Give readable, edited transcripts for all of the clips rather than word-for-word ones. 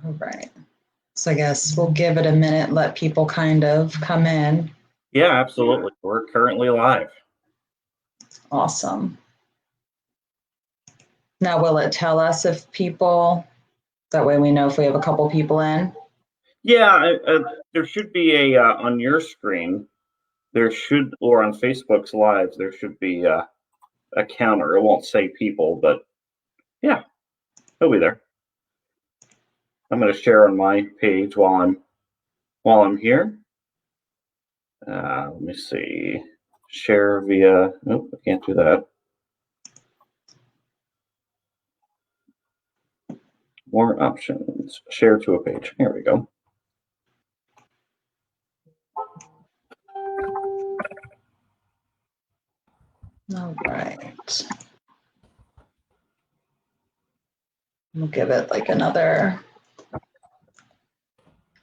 All right. So I guess we'll give it a minute, let people kind of come in. Yeah, absolutely. We're currently live. Awesome. Now, will it tell us if people, that way we know if we have a couple people in? Yeah, there should be a, on your screen, there should, or on Facebook's live, there should be a counter. It won't say people, but yeah, it'll be there. I'm going to share on my page while I'm here. Let me see. Share via, nope, I can't do that. More options. Share to a page. Here we go. All right. We'll give it like another,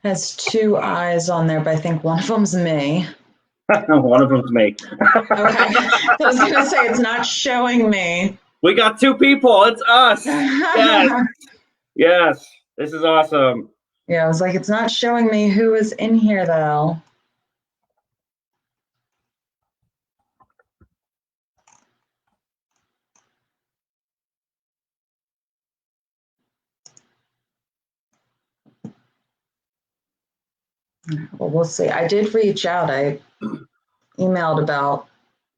has 2 eyes on there, but I think one of them's me. One of them's me. Okay. I was going to say, it's not showing me. We got 2 people. It's us. Yes. Yes. This is awesome. Yeah, I was like, it's not showing me who is in here, though. Well, we'll see. I did reach out. I emailed about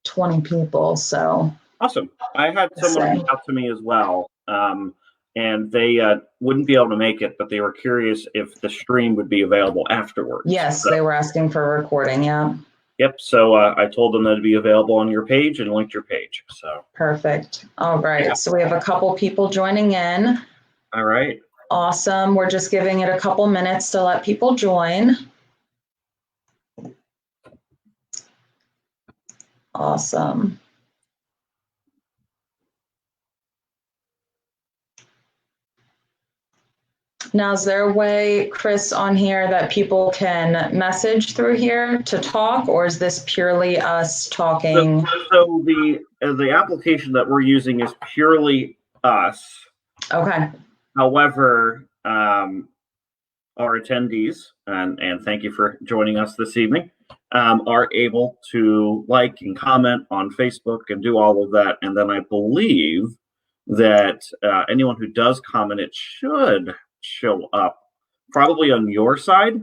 20 people, so. Awesome. I had someone reach out to me as well, and they wouldn't be able to make it, but they were curious if the stream would be available afterwards. Yes, so, they were asking for a recording, yeah. Yep, so I told them that it'd be available on your page and linked your page. So perfect. All right, yeah. So we have a couple people joining in. All right. Awesome. We're just giving it a couple minutes to let people join. Awesome. Now, is there a way, Chris, on here that people can message through here to talk, or is this purely us talking? So the application that we're using is purely us. Okay. However, our attendees, and thank you for joining us this evening, are able to like and comment on Facebook and do all of that. And then I believe that anyone who does comment, it should show up probably on your side.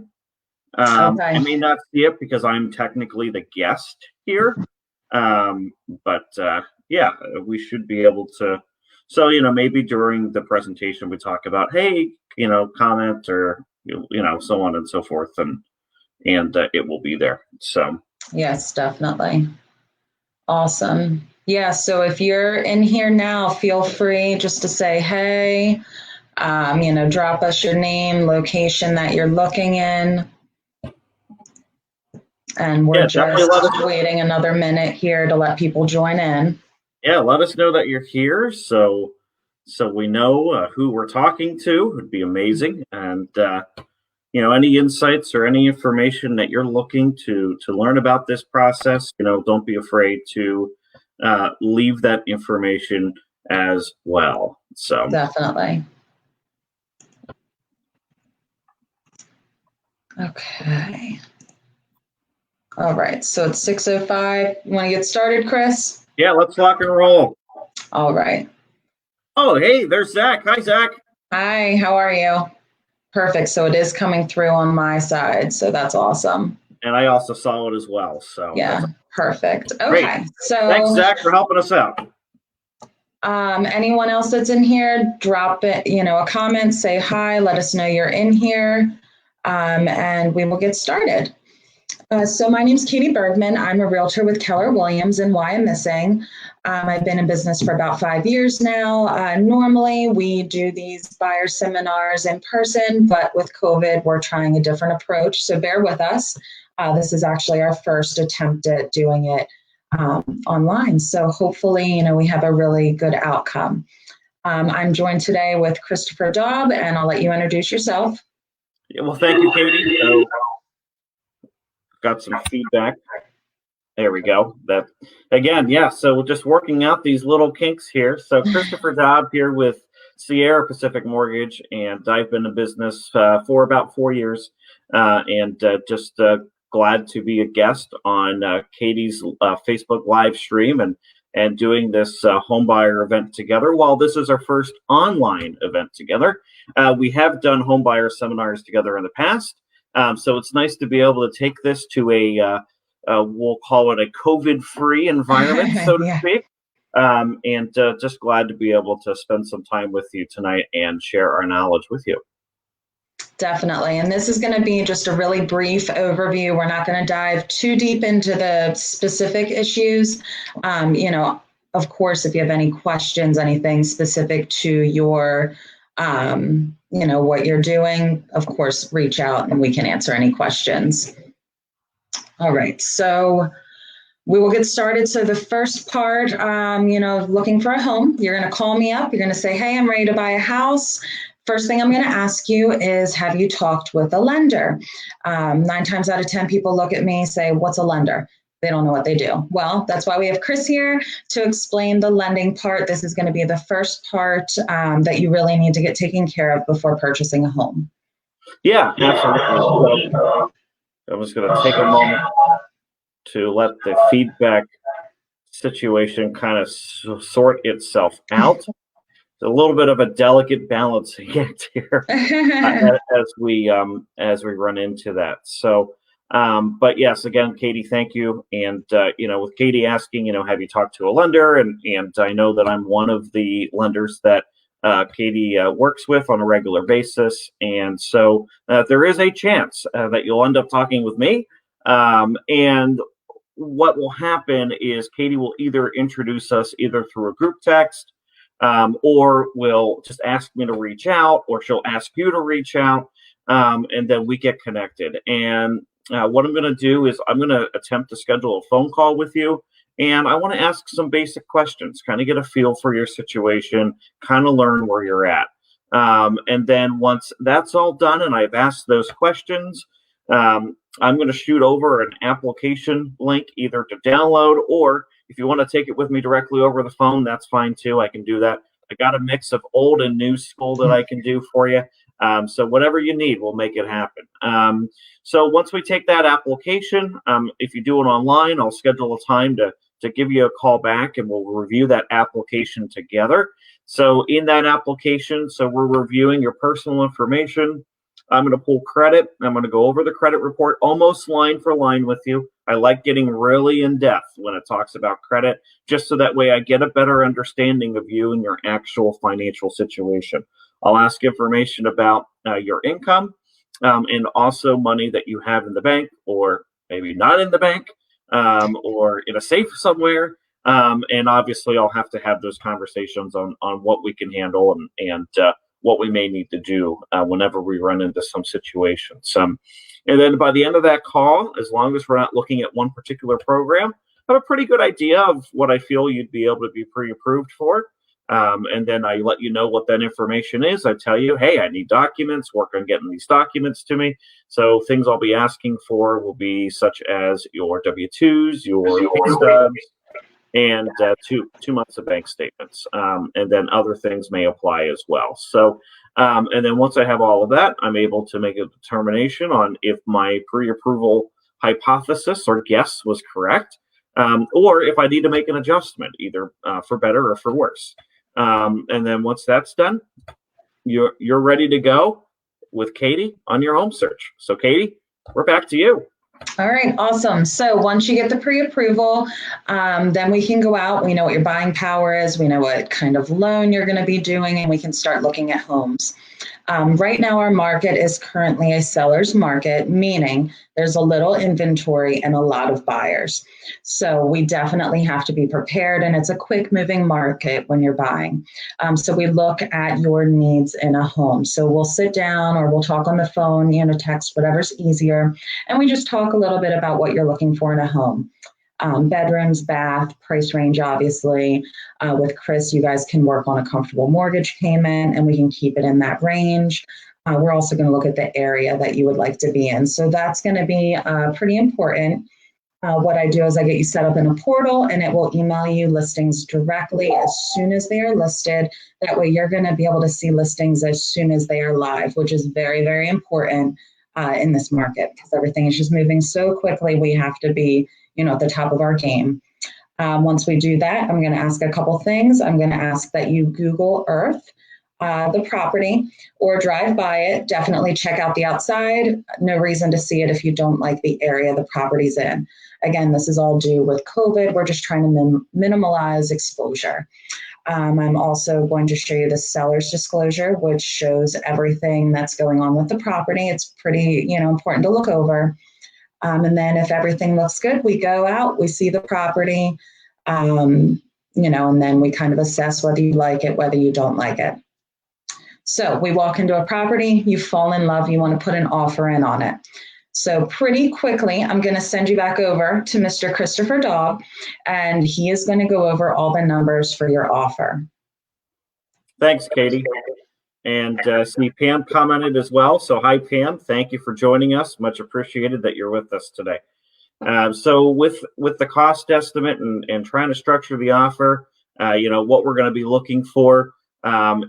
Okay. I may not see it because I'm technically the guest here. But yeah, we should be able to. So, maybe during the presentation we talk about, hey, comment or, so on and so forth. And it will be there. So yes, definitely. Awesome. Yeah. So if you're in here now, feel free just to say, hey, drop us your name, location that you're looking in. And we're just waiting another minute here to let people join in. Yeah, let us know that you're here so we know who we're talking to. It would be amazing. And any insights or any information that you're looking to learn about this process, don't be afraid to leave that information as well. So definitely. Okay. All right. So it's 6:05. You want to get started, Chris? Yeah, let's rock and roll. All right. Oh, hey, there's Zach. Hi, Zach. Hi, how are you? Perfect. So it is coming through on my side. So that's awesome. And I also saw it as well. So yeah, perfect. Okay. Great. So thanks, Zach, for helping us out. Anyone else that's in here, drop it, a comment, say hi, let us know you're in here, and we will get started. So my name's Katie Burgman. I'm a realtor with Keller Williams in Wyomissing. I've been in business for about 5 years now. Normally we do these buyer seminars in person, but with COVID, we're trying a different approach. So bear with us. This is actually our first attempt at doing it online. So hopefully, we have a really good outcome. I'm joined today with Christopher.Daub, and I'll let you introduce yourself. Yeah, well, thank you, Katie. So, got some feedback. There we go. That again, yeah. So just working out these little kinks here. So Christopher.Daub here with Sierra Pacific Mortgage, and I've been in business for about 4 years, and just glad to be a guest on Katie's Facebook live stream and doing this home buyer event together. While this is our first online event together, we have done home buyer seminars together in the past. So it's nice to be able to take this to we'll call it a COVID-free environment, so to speak. And just glad to be able to spend some time with you tonight and share our knowledge with you. Definitely. And this is going to be just a really brief overview. We're not going to dive too deep into the specific issues. Of course, if you have any questions, anything specific to your, what you're doing, of course, reach out and we can answer any questions. All right. So we will get started. So the first part, looking for a home, you're going to call me up. You're going to say, hey, I'm ready to buy a house. First thing I'm going to ask you is, have you talked with a lender? 9 times out of 10 people look at me, say, what's a lender? They don't know what they do. Well, that's why we have Chris here to explain the lending part. This is going to be the first part that you really need to get taken care of before purchasing a home. Yeah, absolutely. So I'm just going to take a moment to let the feedback situation kind of sort itself out. It's a little bit of a delicate balancing act here as we run into that. So, but yes, again, Katie, thank you. And with Katie asking, have you talked to a lender? And I know that I'm one of the lenders that Katie works with on a regular basis, and so there is a chance that you'll end up talking with me. And what will happen is Katie will either introduce us either through a group text, or will just ask me to reach out, or she'll ask you to reach out, and then we get connected. And what I'm going to do is I'm going to attempt to schedule a phone call with you. And I want to ask some basic questions, kind of get a feel for your situation, kind of learn where you're at. And then once that's all done and I've asked those questions, I'm going to shoot over an application link either to download, or if you want to take it with me directly over the phone, that's fine too. I can do that. I got a mix of old and new school that I can do for you. So whatever you need, we'll make it happen. So once we take that application, if you do it online, I'll schedule a time to give you a call back and we'll review that application together. So in that application, so we're reviewing your personal information. I'm going to pull credit. I'm going to go over the credit report almost line for line with you. I like getting really in depth when it talks about credit, just so that way I get a better understanding of you and your actual financial situation. I'll ask information about your income and also money that you have in the bank, or maybe not in the bank, or in a safe somewhere. And obviously I'll have to have those conversations on what we can handle and what we may need to do whenever we run into some situations. And then by the end of that call, as long as we're not looking at one particular program, I have a pretty good idea of what I feel you'd be able to be pre-approved for. And then I let you know what that information is. I tell you, hey, I need documents, work on getting these documents to me. So things I'll be asking for will be such as your W-2s, your pay stubs, and 2 months of bank statements. And then other things may apply as well. So, and then once I have all of that, I'm able to make a determination on if my pre-approval hypothesis or guess was correct, or if I need to make an adjustment, either for better or for worse. And then once that's done, you're ready to go with Katie on your home search. So Katie, we're back to you. All right, awesome. So once you get the pre-approval, then we can go out. We know what your buying power is. We know what kind of loan you're going to be doing, and we can start looking at homes. Right now, our market is currently a seller's market, meaning there's a little inventory and a lot of buyers. So we definitely have to be prepared, and it's a quick moving market when you're buying. So we look at your needs in a home. So we'll sit down or we'll talk on the phone, text, whatever's easier. And we just talk a little bit about what you're looking for in a home. Bedrooms, bath, price range, obviously. With Chris, you guys can work on a comfortable mortgage payment and we can keep it in that range. We're also going to look at the area that you would like to be in. So that's going to be pretty important. What I do is I get you set up in a portal, and it will email you listings directly as soon as they are listed. That way you're going to be able to see listings as soon as they are live, which is very, very important in this market because everything is just moving so quickly. We have to be, at the top of our game. Once we do that, I'm going to ask a couple things. I'm going to ask that you Google Earth the property or drive by it. Definitely check out the outside. No reason to see it if you don't like the area the property's in. Again, this is all due with COVID. We're just trying to minimize exposure. I'm also going to show you the seller's disclosure, which shows everything that's going on with the property. It's pretty, important to look over. And then if everything looks good, we go out, we see the property, and then we kind of assess whether you like it, whether you don't like it. So we walk into a property, you fall in love, you want to put an offer in on it. So pretty quickly, I'm going to send you back over to Mr. Christopher Daub, and he is going to go over all the numbers for your offer. Thanks, Katie. And see, Pam commented as well. So hi, Pam. Thank you for joining us. Much appreciated that you're with us today. So with the cost estimate and trying to structure the offer, what we're going to be looking for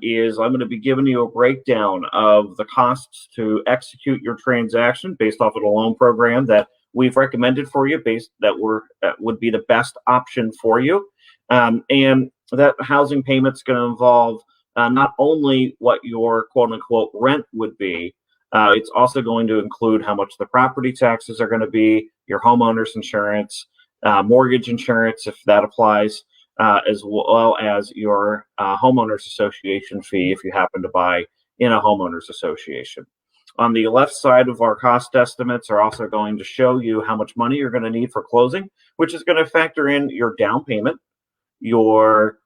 is I'm going to be giving you a breakdown of the costs to execute your transaction based off of the loan program that we've recommended for you, that would be the best option for you. And that housing payment's going to involve not only what your quote unquote rent would be, it's also going to include how much the property taxes are going to be, your homeowner's insurance, mortgage insurance, if that applies, as well as your homeowners association fee if you happen to buy in a homeowners association. On the left side of our cost estimates are also going to show you how much money you're going to need for closing, which is going to factor in your down payment, your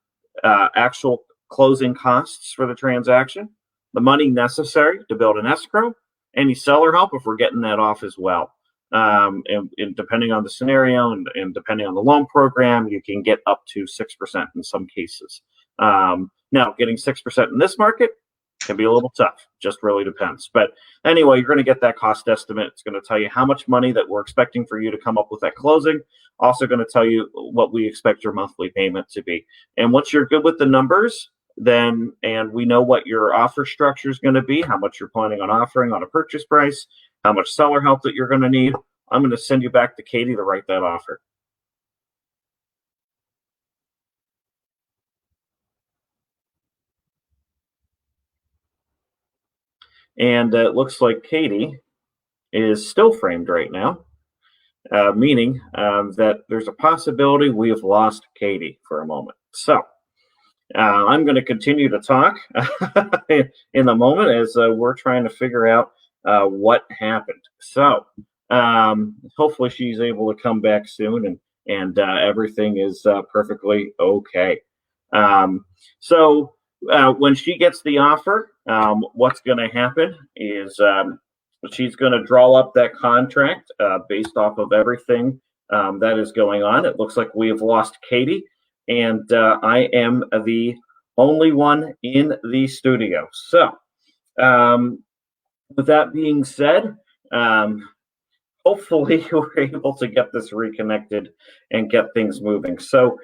actual closing costs for the transaction, the money necessary to build an escrow, any seller help if we're getting that off as well. And depending on the scenario and depending on the loan program, you can get up to 6% in some cases. Now, getting 6% in this market can be a little tough, just really depends. But anyway, you're going to get that cost estimate. It's going to tell you how much money that we're expecting for you to come up with at closing. Also going to tell you what we expect your monthly payment to be. And once you're good with the numbers, then, and we know what your offer structure is going to be, how much you're planning on offering on a purchase price, how much seller help that you're going to need, I'm going to send you back to Katie to write that offer. And it looks like Katie is still framed right now, meaning that there's a possibility we have lost Katie for a moment. So I'm going to continue to talk in the moment as we're trying to figure out what happened. So hopefully she's able to come back soon and everything is perfectly okay. So when she gets the offer, what's going to happen is she's going to draw up that contract based off of everything that is going on. It looks like we have lost Katie, and I am the only one in the studio. So with that being said, hopefully we're able to get this reconnected and get things moving. So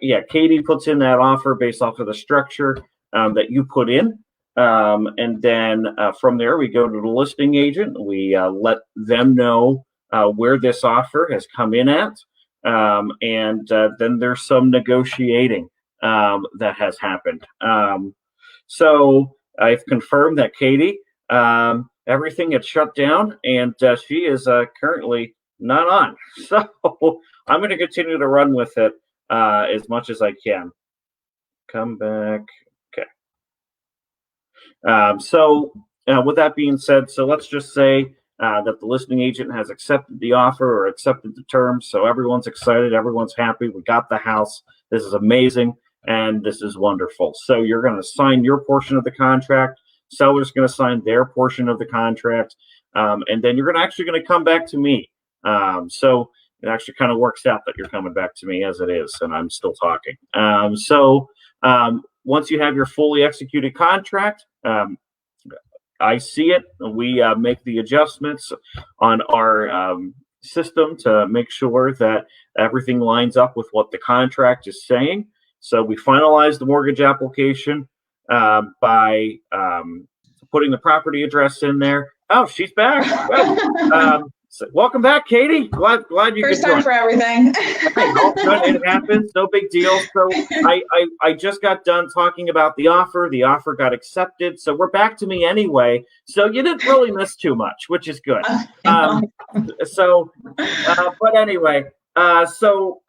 yeah, Katie puts in that offer based off of the structure that you put in. And then from there, we go to the listing agent. We let them know where this offer has come in at. And then there's some negotiating that has happened. So I've confirmed that Katie, everything had shut down, and she is currently not on. So I'm going to continue to run with it as much as I can. Come back. Okay. So with that being said, so let's just say that the listing agent has accepted the offer or accepted the terms. So everyone's excited. Everyone's happy. We got the house. This is amazing. And this is wonderful. So you're going to sign your portion of the contract. Seller's going to sign their portion of the contract. And then you're actually going to come back to me. So it actually kind of works out that you're coming back to me as it is, and I'm still talking. Once you have your fully executed contract, I see it. We make the adjustments on our system to make sure that everything lines up with what the contract is saying. So we finalized the mortgage application by putting the property address in there. Oh, she's back. So welcome back, Katie. Glad you First could time join. for everything. Hey, all good. It happens. No big deal. So I just got done talking about the offer. The offer got accepted. So we're back to me anyway. So you didn't really miss too much, which is good. But anyway, so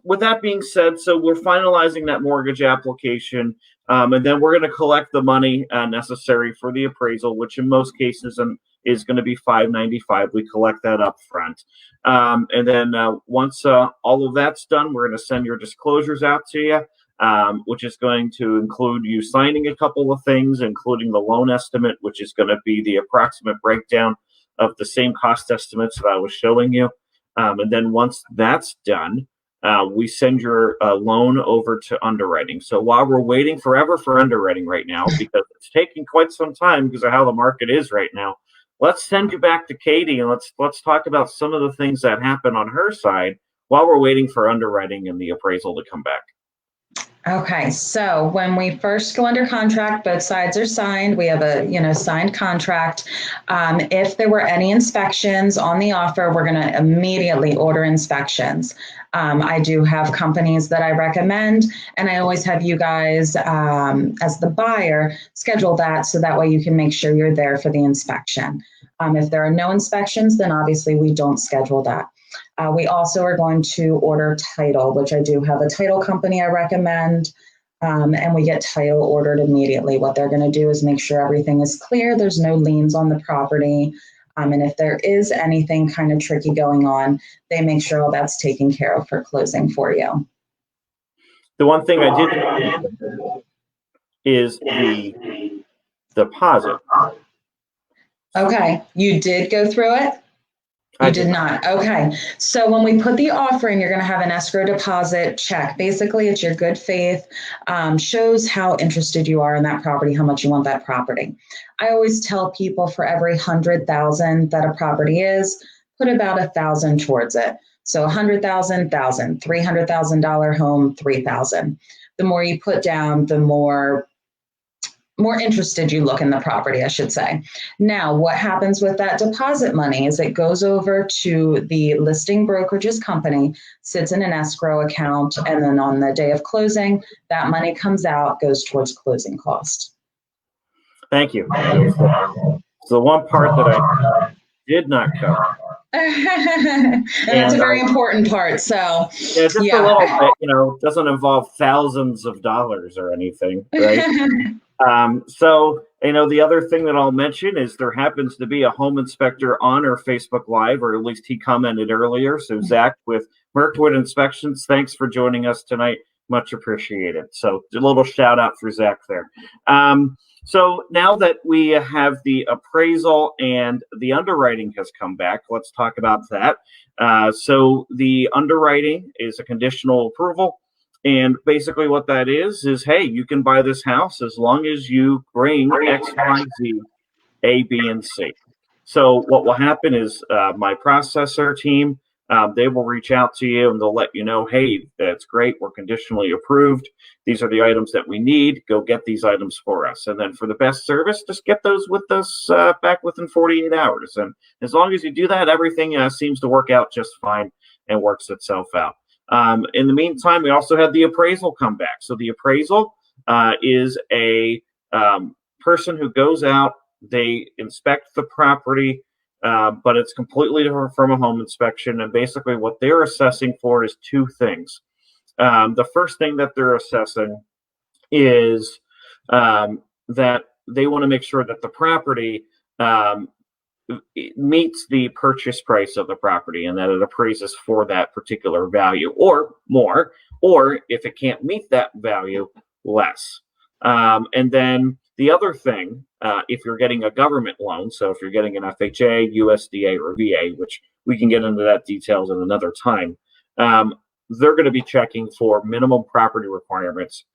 with that being said, so we're finalizing that mortgage application, and then we're going to collect the money necessary for the appraisal, which in most cases is going to be $595. We collect that up front. And then once all of that's done, we're going to send your disclosures out to you, which is going to include you signing a couple of things, including the loan estimate, which is going to be the approximate breakdown of the same cost estimates that I was showing you. And then once that's done, we send your loan over to underwriting. So while we're waiting forever for underwriting right now, because it's taking quite some time because of how the market is right now, let's send you back to Katie and let's talk about some of the things that happen on her side while we're waiting for underwriting and the appraisal to come back. Okay, so when we first go under contract, both sides are signed. We have a signed contract. If there were any inspections on the offer, we're going to immediately order inspections. I do have companies that I recommend, and I always have you guys as the buyer schedule that so that way you can make sure you're there for the inspection. If there are no inspections, then obviously we don't schedule that. We also are going to order title, which I do have a title company I recommend, and we get title ordered immediately. What they're going to do is make sure everything is clear, there's no liens on the property, and if there is anything kind of tricky going on, they make sure all that's taken care of for closing for you. The one thing I did is the deposit. Okay, you did go through it? You did not. Okay. So when we put the offer in, you're going to have an escrow deposit check. Basically, it's your good faith, shows how interested you are in that property, how much you want that property. I always tell people for every 100,000 that a property is, put about 1,000 towards it. So 100,000, $300,000 home, 3,000. The more you put down, the more interested you look in the property, I should say. Now, what happens with that deposit money is it goes over to the listing brokerage's company, sits in an escrow account, and then on the day of closing, that money comes out, goes towards closing costs. Thank you. So the one part that I did not cover. And that's a very important part. So yeah, just a little bit, doesn't involve thousands of dollars or anything, right? So, the other thing that I'll mention is there happens to be a home inspector on our Facebook Live, or at least he commented earlier. So Zach with Merkwood Inspections, thanks for joining us tonight. Much appreciated. So a little shout out for Zach there. So now that we have the appraisal and the underwriting has come back, let's talk about that. So the underwriting is a conditional approval. And basically what that is, hey, you can buy this house as long as you bring X, Y, Z, A, B, and C. So what will happen is my processor team, they will reach out to you and they'll let you know, hey, that's great. We're conditionally approved. These are the items that we need. Go get these items for us. And then for the best service, just get those with us back within 48 hours. And as long as you do that, everything seems to work out just fine and works itself out. In the meantime, we also had the appraisal come back. So the appraisal is a person who goes out, they inspect the property, but it's completely different from a home inspection. And basically what they're assessing for is two things. The first thing that they're assessing is that they want to make sure that the property it meets the purchase price of the property and that it appraises for that particular value or more, or if it can't meet that value, less. And then the other thing, if you're getting a government loan, so if you're getting an FHA, USDA, or VA, which we can get into that details in another time, they're going to be checking for minimum property requirements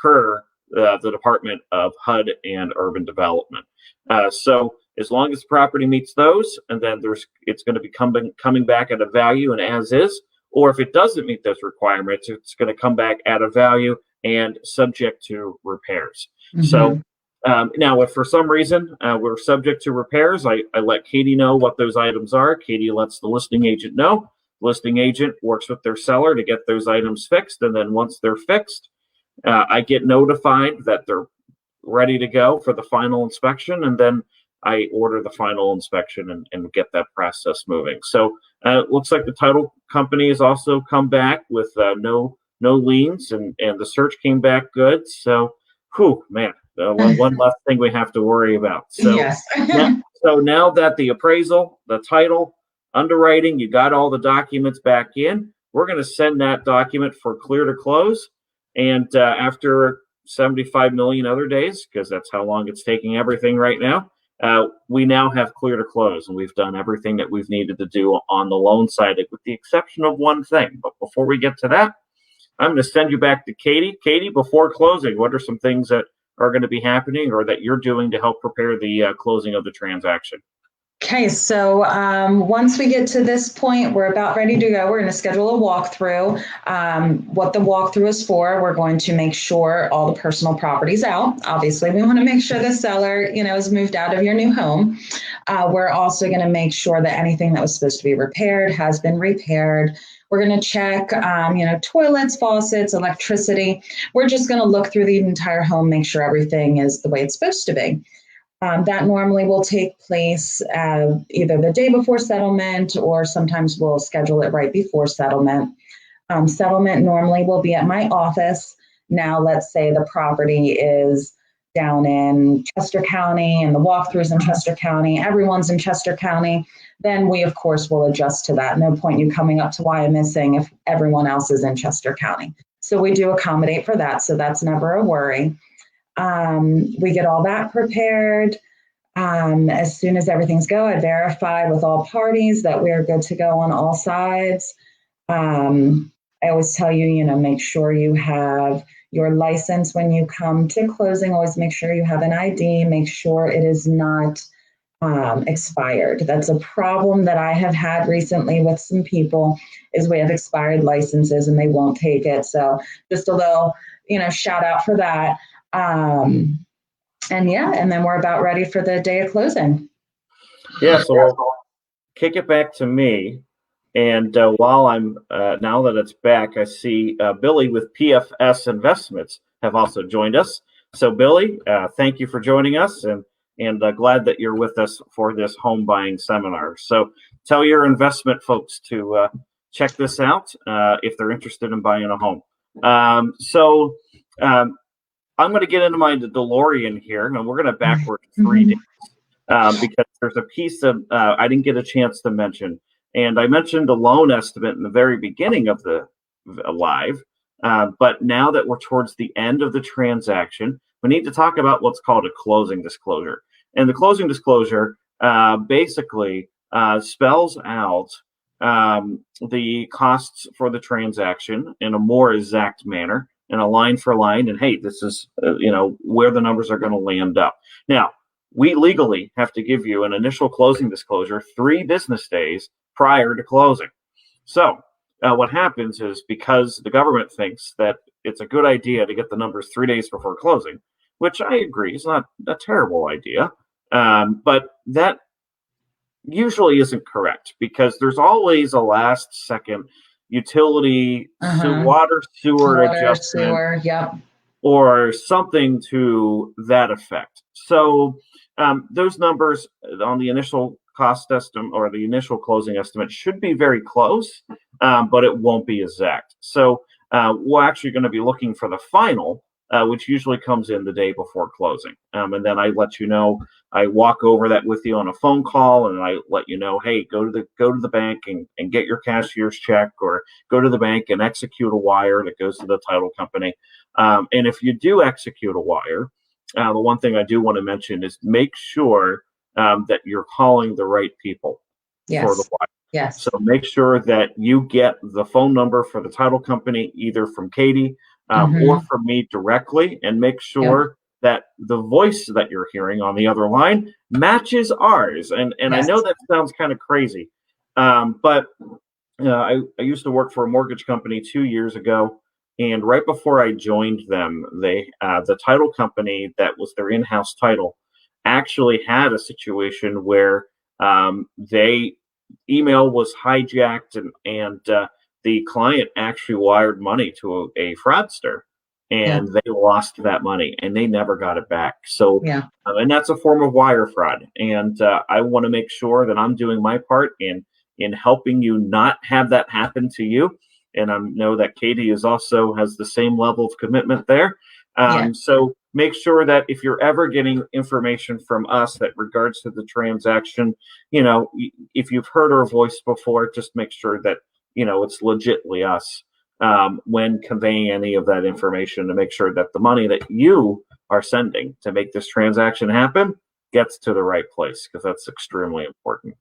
per the Department of HUD and Urban Development. So as long as the property meets those, and then it's going to be coming back at a value and as is. Or if it doesn't meet those requirements, it's going to come back at a value and subject to repairs. Mm-hmm. So now, if for some reason we're subject to repairs, I let Katie know what those items are. Katie lets the listing agent know. Listing agent works with their seller to get those items fixed. And then once they're fixed, I get notified that they're ready to go for the final inspection. And then I order the final inspection and get that process moving. So it looks like the title company has also come back with no liens, and the search came back good. So, man, one less thing we have to worry about. So, yes. now that the appraisal, the title, underwriting, you got all the documents back in, we're going to send that document for clear to close. And after 75 million other days, because that's how long it's taking everything right now, we now have clear to close, and we've done everything that we've needed to do on the loan side, with the exception of one thing. But before we get to that, I'm going to send you back to Katie. Katie, before closing, what are some things that are going to be happening or that you're doing to help prepare the closing of the transaction? Okay, so once we get to this point, we're about ready to go. We're going to schedule a walkthrough. What the walkthrough is for, we're going to make sure all the personal property's out. Obviously, we want to make sure the seller, is moved out of your new home. We're also going to make sure that anything that was supposed to be repaired has been repaired. We're going to check, toilets, faucets, electricity. We're just going to look through the entire home, make sure everything is the way it's supposed to be. That normally will take place either the day before settlement, or sometimes we'll schedule it right before settlement. Settlement normally will be at my office. Now, let's say the property is down in Chester County and the walkthrough's in Chester County, everyone's in Chester County, then we, of course, will adjust to that. No point you coming up to Wyomissing if everyone else is in Chester County. So we do accommodate for that, so that's never a worry. We get all that prepared. As soon as everything's go, I verify with all parties that we're good to go on all sides. I always tell you, make sure you have your license when you come to closing. Always make sure you have an ID. Make sure it is not expired. That's a problem that I have had recently with some people, is we have expired licenses and they won't take it. So just a little, shout out for that. And then we're about ready for the day of closing. Yeah, so we'll kick it back to me. And while I'm, now that it's back, I see Billy with PFS Investments have also joined us. So Billy, thank you for joining us, and glad that you're with us for this home buying seminar. So tell your investment folks to check this out if they're interested in buying a home. I'm going to get into my DeLorean here, and we're going to backward 3 days because there's a piece that I didn't get a chance to mention. And I mentioned the loan estimate in the very beginning of the live, but now that we're towards the end of the transaction, we need to talk about what's called a closing disclosure. And the closing disclosure basically spells out the costs for the transaction in a more exact manner, in a line for line, and hey, this is where the numbers are going to land up. Now, we legally have to give you an initial closing disclosure 3 business days prior to closing. So what happens is, because the government thinks that it's a good idea to get the numbers 3 days before closing, which I agree is not a terrible idea, but that usually isn't correct, because there's always a last second utility, water, sewer adjustment, or something to that effect. So those numbers on the initial cost estimate or the initial closing estimate should be very close, but it won't be exact. So we're actually going to be looking for the final, which usually comes in the day before closing. And then I let you know, I walk over that with you on a phone call, and I let you know, hey, go to the bank and get your cashier's check, or go to the bank and execute a wire that goes to the title company. And if you do execute a wire, the one thing I do want to mention is make sure that you're calling the right people for the wire. Yes. So make sure that you get the phone number for the title company, either from Katie or from me directly, and make sure that the voice that you're hearing on the other line matches ours. And I Yes. know that sounds kind of crazy, but I used to work for a mortgage company 2 years ago, and right before I joined them, the title company that was their in-house title actually had a situation where they email was hijacked, and the client actually wired money to a fraudster, Yeah. and they lost that money and they never got it back. So, Yeah. and that's a form of wire fraud. And I want to make sure that I'm doing my part in helping you not have that happen to you. And I know that Katie is also has the same level of commitment there. Yeah. So make sure that if you're ever getting information from us that regards to the transaction, if you've heard our voice before, just make sure that, it's legitly us when conveying any of that information, to make sure that the money that you are sending to make this transaction happen gets to the right place, because that's extremely important.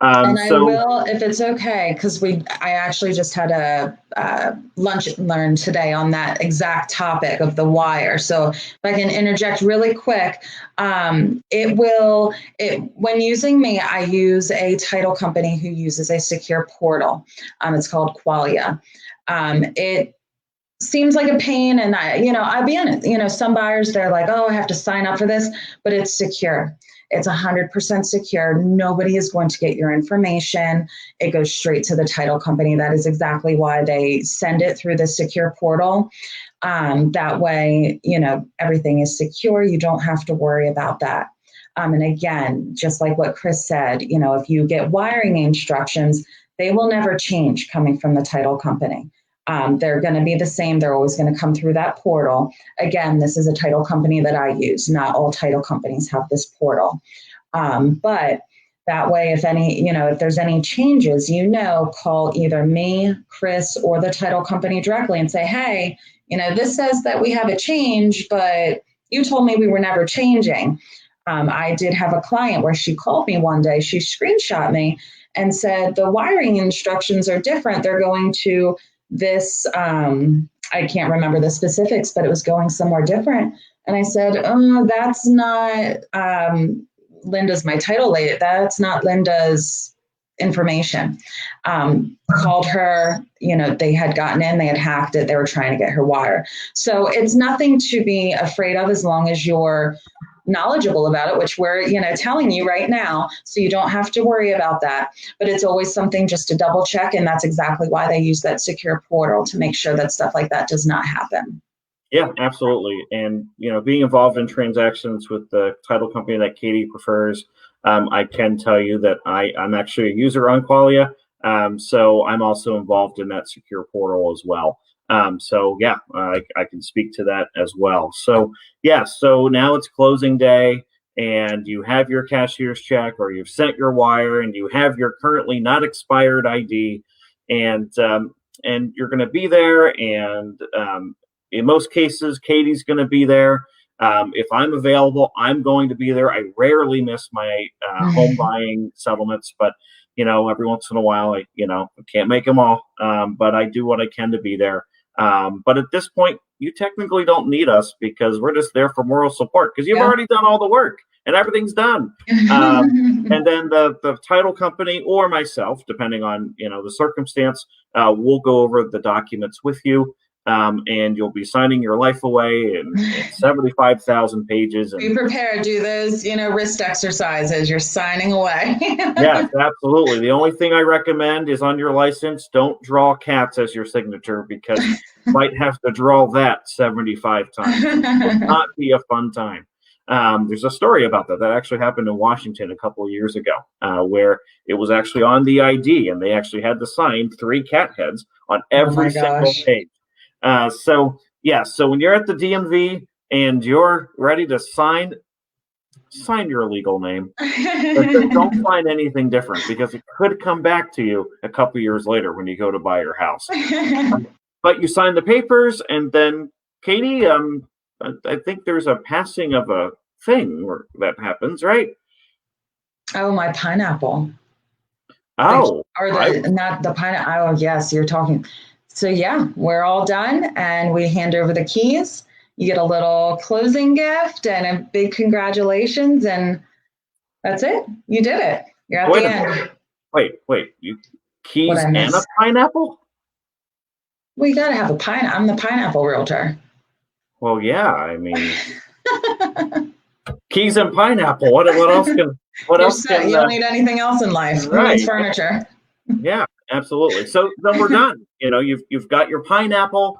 And I will, if it's okay, because I actually just had a lunch and learn today on that exact topic of the wire. So if I can interject really quick, when using me, I use a title company who uses a secure portal. It's called Qualia. It seems like a pain, and I'll be honest, some buyers, they're like, oh, I have to sign up for this, but it's secure. It's 100% secure. Nobody is going to get your information. It goes straight to the title company. That is exactly why they send it through the secure portal. That way, everything is secure. You don't have to worry about that. And again, just like what Chris said, if you get wiring instructions, they will never change coming from the title company. They're going to be the same. They're always going to come through that portal. Again, this is a title company that I use. Not all title companies have this portal. But that way, if there's any changes, call either me, Chris, or the title company directly and say, hey, this says that we have a change, but you told me we were never changing. I did have a client where she called me one day, she screenshot me and said, the wiring instructions are different. They're going to this, I can't remember the specifics, but it was going somewhere different. And I said, oh, that's not Linda's, my title lady. That's not Linda's information. Called her, they had gotten in, they had hacked it. They were trying to get her wire. So it's nothing to be afraid of, as long as you're knowledgeable about it, which we're, telling you right now, so you don't have to worry about that. But it's always something just to double check. And that's exactly why they use that secure portal, to make sure that stuff like that does not happen. Yeah, absolutely. And, being involved in transactions with the title company that Katie prefers, I can tell you that I'm actually a user on Qualia. So I'm also involved in that secure portal as well. I can speak to that as well. So so now it's closing day, and you have your cashier's check, or you've sent your wire, and you have your currently not expired ID, and you're going to be there. And in most cases, Katie's going to be there. If I'm available, I'm going to be there. I rarely miss my home buying settlements, but every once in a while, I can't make them all, but I do what I can to be there. But at this point, you technically don't need us, because we're just there for moral support, because you've already done all the work and everything's done. And then the title company or myself, depending on the circumstance, we'll go over the documents with you. And you'll be signing your life away in 75,000 pages. And be prepared. Do those, wrist exercises. You're signing away. Yes, absolutely. The only thing I recommend is, on your license, don't draw cats as your signature, because you might have to draw that 75 times. It will not be a fun time. There's a story about that actually happened in Washington a couple of years ago, where it was actually on the ID, and they actually had to sign 3 cat heads on every single page. So when you're at the DMV and you're ready to sign your legal name, but don't find anything different, because it could come back to you a couple years later when you go to buy your house. But you sign the papers, and then, Katie, I think there's a passing of a thing that happens, right? Oh, my pineapple. Oh, not the pineapple. Oh, yes, you're talking. So we're all done, and we hand over the keys. You get a little closing gift and a big congratulations, and that's it. You did it. You're at the end. Wait. You keys What I and a missed? pineapple? Well, you got to have a I'm the pineapple realtor. Well, yeah. I mean, keys and pineapple. What else can? What You're else set. can? You don't need anything else in life. Who Right. needs furniture? Yeah, absolutely. So then we're done. You've got your pineapple.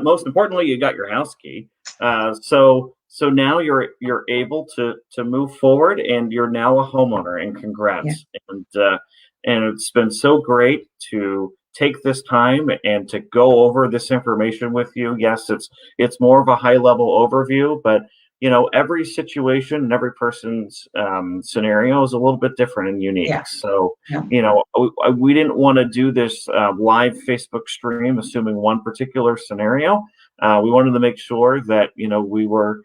Most importantly, you got your house key. So now you're able to move forward, and you're now a homeowner. And congrats. Yeah. And it's been so great to take this time and to go over this information with you. Yes, it's more of a high level overview, but every situation and every person's scenario is a little bit different and unique. Yeah. So, yeah. We didn't want to do this live Facebook stream, assuming one particular scenario. We wanted to make sure that, we were,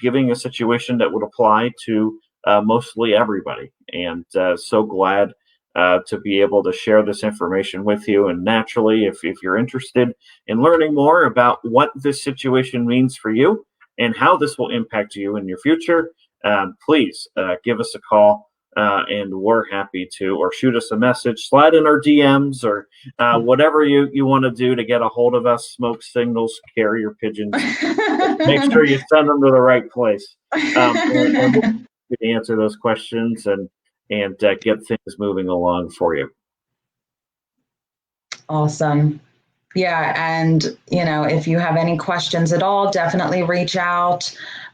giving a situation that would apply to mostly everybody. And so glad to be able to share this information with you. And naturally, if you're interested in learning more about what this situation means for you, and how this will impact you in your future, please give us a call, and we're happy to, or shoot us a message, slide in our DMs, or whatever you want to do to get a hold of us. Smoke signals, carrier pigeons. Make sure you send them to the right place. And we'll answer those questions and get things moving along for you. Awesome. Yeah, and if you have any questions at all, definitely reach out.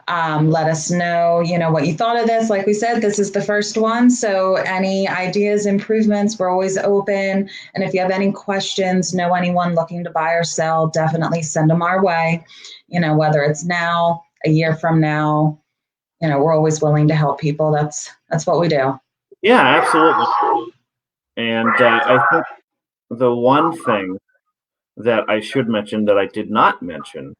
Let us know, what you thought of this. Like we said, this is the first one, so any ideas, improvements, we're always open. And if you have any questions, know anyone looking to buy or sell, definitely send them our way. Whether it's now, a year from now, we're always willing to help people. That's what we do. Yeah, absolutely. And I think the one thing that I should mention that I did not mention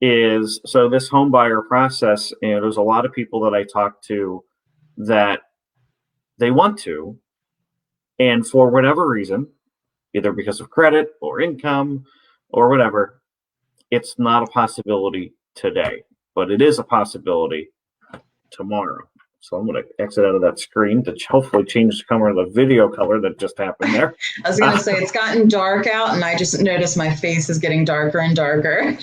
is, so this home buyer process, and there's a lot of people that I talk to that they want to, and for whatever reason, either because of credit or income or whatever, it's not a possibility today, but it is a possibility tomorrow. So I'm going to exit out of that screen to hopefully change the color of the video color that just happened there. I was going to say, it's gotten dark out, and I just noticed my face is getting darker and darker.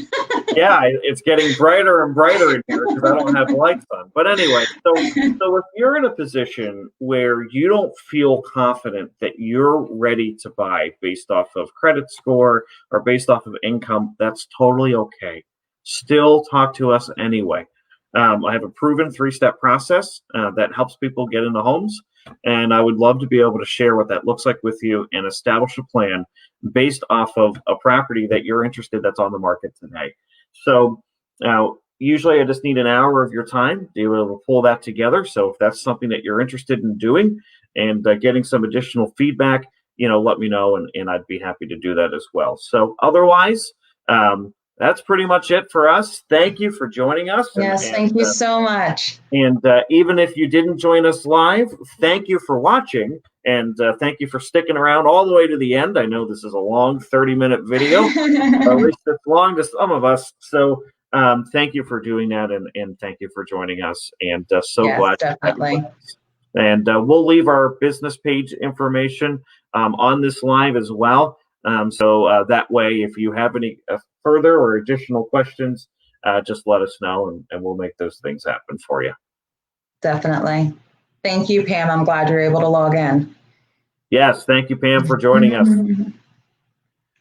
Yeah, it's getting brighter and brighter in here because I don't have lights on. But anyway, so if you're in a position where you don't feel confident that you're ready to buy based off of credit score or based off of income, that's totally okay. Still talk to us anyway. I have a proven 3-step process that helps people get into homes, and I would love to be able to share what that looks like with you and establish a plan based off of a property that you're interested that's on the market today. So usually I just need an hour of your time to be able to pull that together. So if that's something that you're interested in doing and getting some additional feedback, let me know, and I'd be happy to do that as well. So otherwise, that's pretty much it for us. Thank you for joining us. Yes, thank you so much. And even if you didn't join us live, thank you for watching. And thank you for sticking around all the way to the end. I know this is a long 30-minute video, at least it's long to some of us. So thank you for doing that, and thank you for joining us. And glad. Definitely. And we'll leave our business page information on this live as well. So that way, if you have any further or additional questions, just let us know, and we'll make those things happen for you. Definitely. Thank you, Pam. I'm glad you're able to log in. Yes, thank you, Pam, for joining us.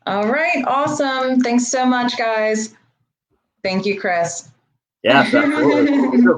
All right, awesome. Thanks so much, guys. Thank you, Chris. Yes, absolutely.